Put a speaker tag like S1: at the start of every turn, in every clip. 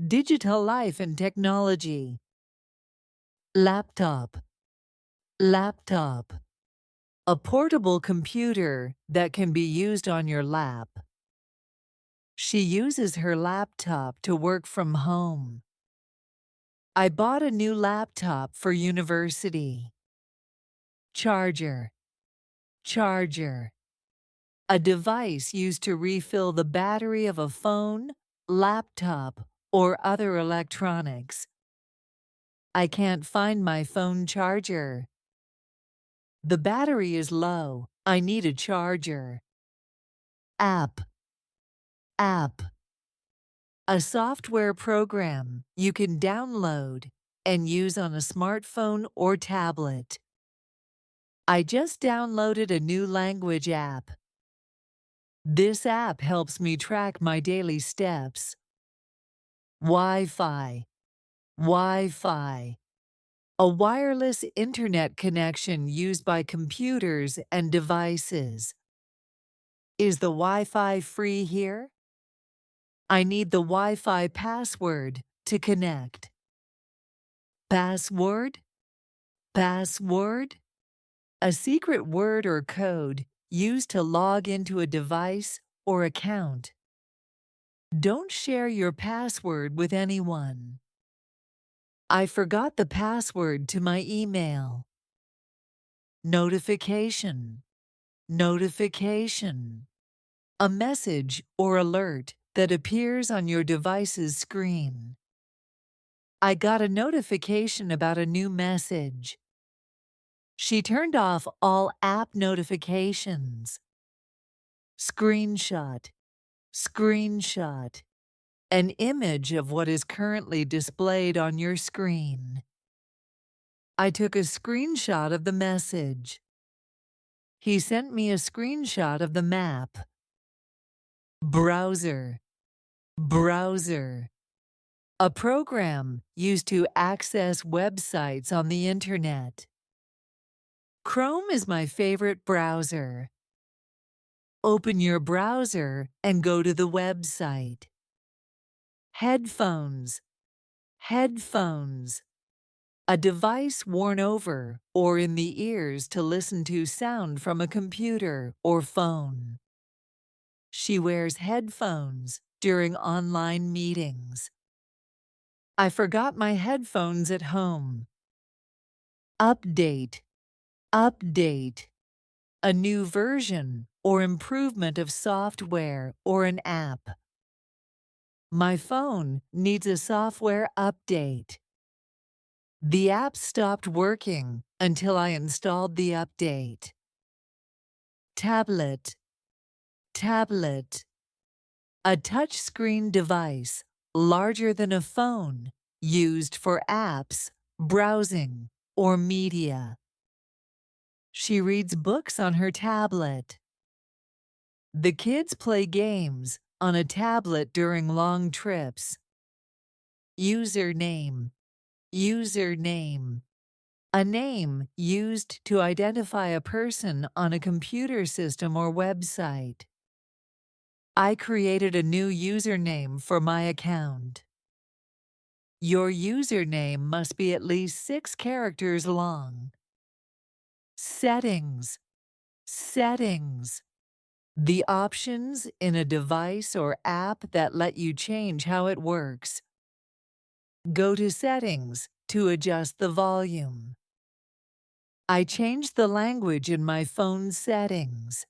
S1: Digital life and technology. Laptop. Laptop. A portable computer that can be used on your lap. She uses her laptop to work from home. I bought a new laptop for university. Charger. Charger. A device used to refill the battery of a phone, laptop, or other electronics. I can't find my phone charger. The battery is low. I need a charger. App. App. A software program you can download and use on a smartphone or tablet. I just downloaded a new language app. This app helps me track my daily steps. Wi-Fi. Wi-Fi. A wireless internet connection used by computers and devices. Is the Wi-Fi free here? I need the Wi-Fi password to connect. Password? Password? A secret word or code used to log into a device or account. Don't share your password with anyone. I forgot the password to my email. Notification. Notification. A message or alert that appears on your device's screen. I got a notification about a new message. She turned off all app notifications. Screenshot. Screenshot. An image of what is currently displayed on your screen. I took a screenshot of the message. He sent me a screenshot of the map. Browser. Browser. A program used to access websites on the internet. Chrome is my favorite browser. Open your browser and go to the website. Headphones. Headphones. A device worn over or in the ears to listen to sound from a computer or phone. She wears headphones during online meetings. I forgot my headphones at home. Update. Update. A new version or improvement of software or an app. My phone needs a software update. The app stopped working until I installed the update. Tablet. Tablet. A touchscreen device larger than a phone used for apps, browsing, or media. She reads books on her tablet. The kids play games on a tablet during long trips. Username. Username. A name used to identify a person on a computer system or website. I created a new username for my account. Your username must be at least 6 characters long. Settings. Settings. The options in a device or app that let you change how it works. Go to Settings to adjust the volume. I changed the language in my phone settings.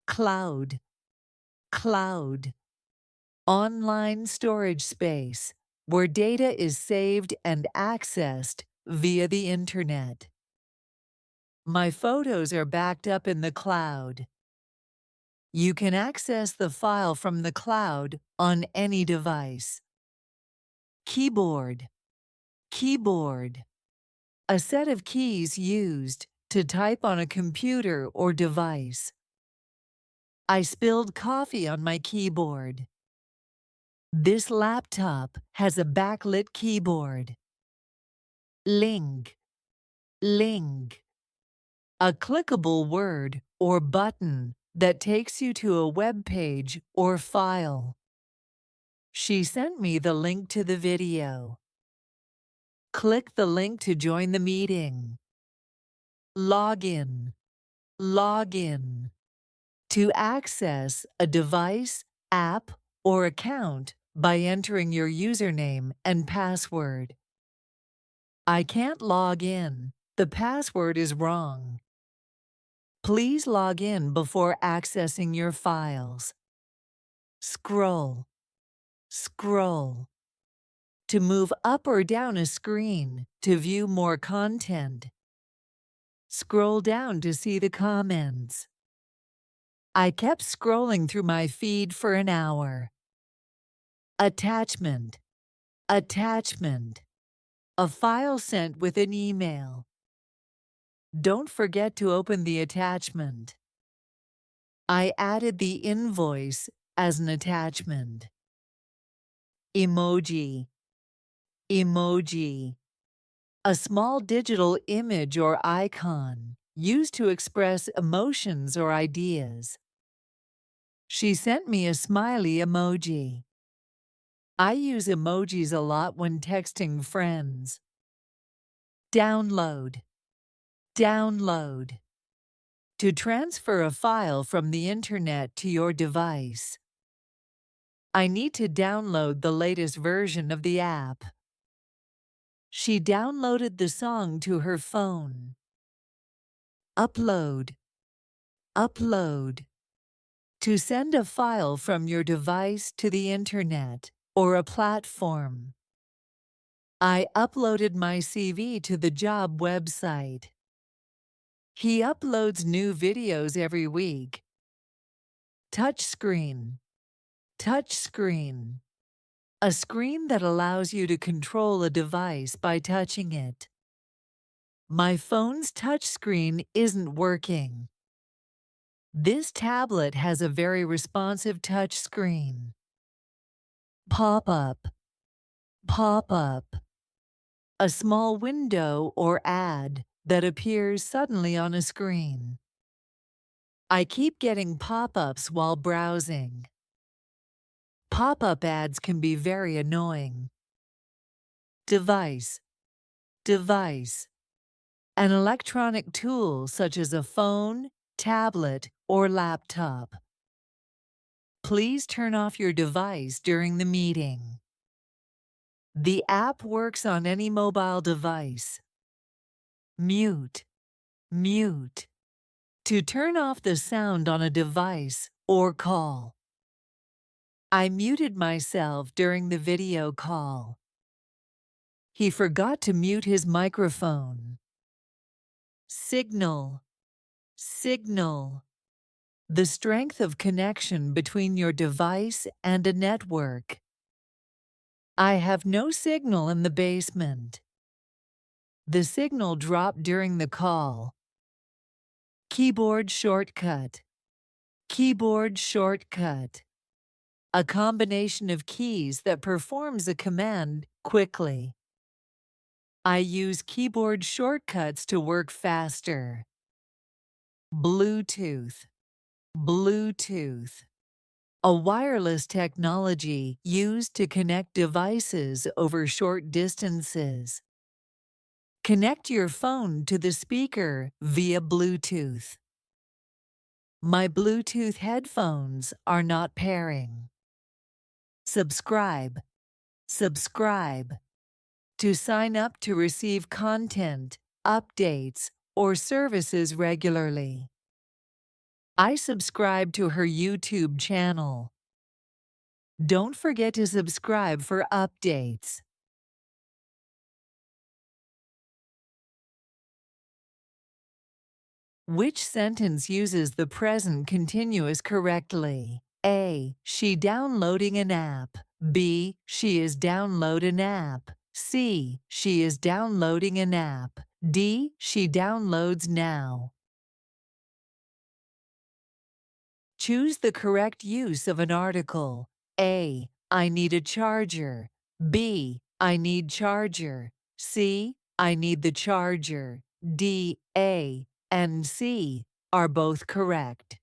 S1: Cloud. Cloud. Online storage space where data is saved and accessed via the internet. My photos are backed up in the cloud. You can access the file from the cloud on any device. Keyboard. Keyboard. A set of keys used to type on a computer or device. I spilled coffee on my keyboard. This laptop has a backlit keyboard. Link. Link. A clickable word or button that takes you to a web page or file. She sent me the link to the video. Click the link to join the meeting. Login. Login. To access a device, app, or account by entering your username and password. I can't log in. The password is wrong. Please log in before accessing your files. Scroll. Scroll. To move up or down a screen to view more content. Scroll down to see the comments. I kept scrolling through my feed for an hour. Attachment. Attachment. A file sent with an email. Don't forget to open the attachment. I added the invoice as an attachment. Emoji. Emoji. A small digital image or icon used to express emotions or ideas. She sent me a smiley emoji. I use emojis a lot when texting friends. Download. Download. To transfer a file from the internet to your device. I need to download the latest version of the app. She downloaded the song to her phone. Upload. Upload. To send a file from your device to the internet or a platform. I uploaded my CV to the job website. He uploads new videos every week. Touchscreen. Touchscreen. A screen that allows you to control a device by touching it. My phone's touchscreen isn't working. This tablet has a very responsive touchscreen. Pop-up. Pop-up. A small window or ad that appears suddenly on a screen. I keep getting pop-ups while browsing. Pop-up ads can be very annoying. Device. Device. An electronic tool such as a phone, tablet, or laptop. Please turn off your device during the meeting. The app works on any mobile device. Mute. Mute. To turn off the sound on a device or call. I muted myself during the video call. He forgot to mute his microphone. Signal. Signal. The strength of connection between your device and a network. I have no signal in the basement. The signal dropped during the call. Keyboard shortcut. Keyboard shortcut. A combination of keys that performs a command quickly. I use keyboard shortcuts to work faster. Bluetooth. Bluetooth. A wireless technology used to connect devices over short distances. Connect your phone to the speaker via Bluetooth. My Bluetooth headphones are not pairing. Subscribe. Subscribe. To sign up to receive content, updates, or services regularly. I subscribe to her YouTube channel. Don't forget to subscribe for updates. Which sentence uses the present continuous correctly? A. She downloading an app. B. She is download an app. C. She is downloading an app. D. She downloads now. Choose the correct use of an article. A. I need a charger. B. I need charger. C. I need the charger. D. A. and C are both correct.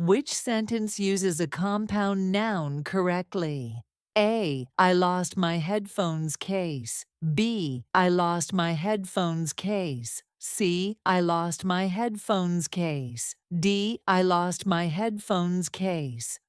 S1: Which sentence uses a compound noun correctly? A. I lost my headphones case. B. I lost my headphones case. C. I lost my headphones case. D. I lost my headphones case.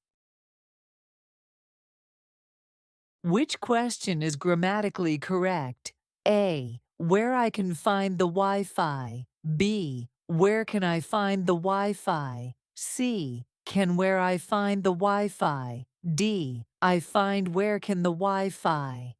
S1: Which question is grammatically correct? A. Where I can find the Wi-Fi. B. Where can I find the Wi-Fi? C. Can where I find the Wi-Fi. D. I find where can the Wi-Fi.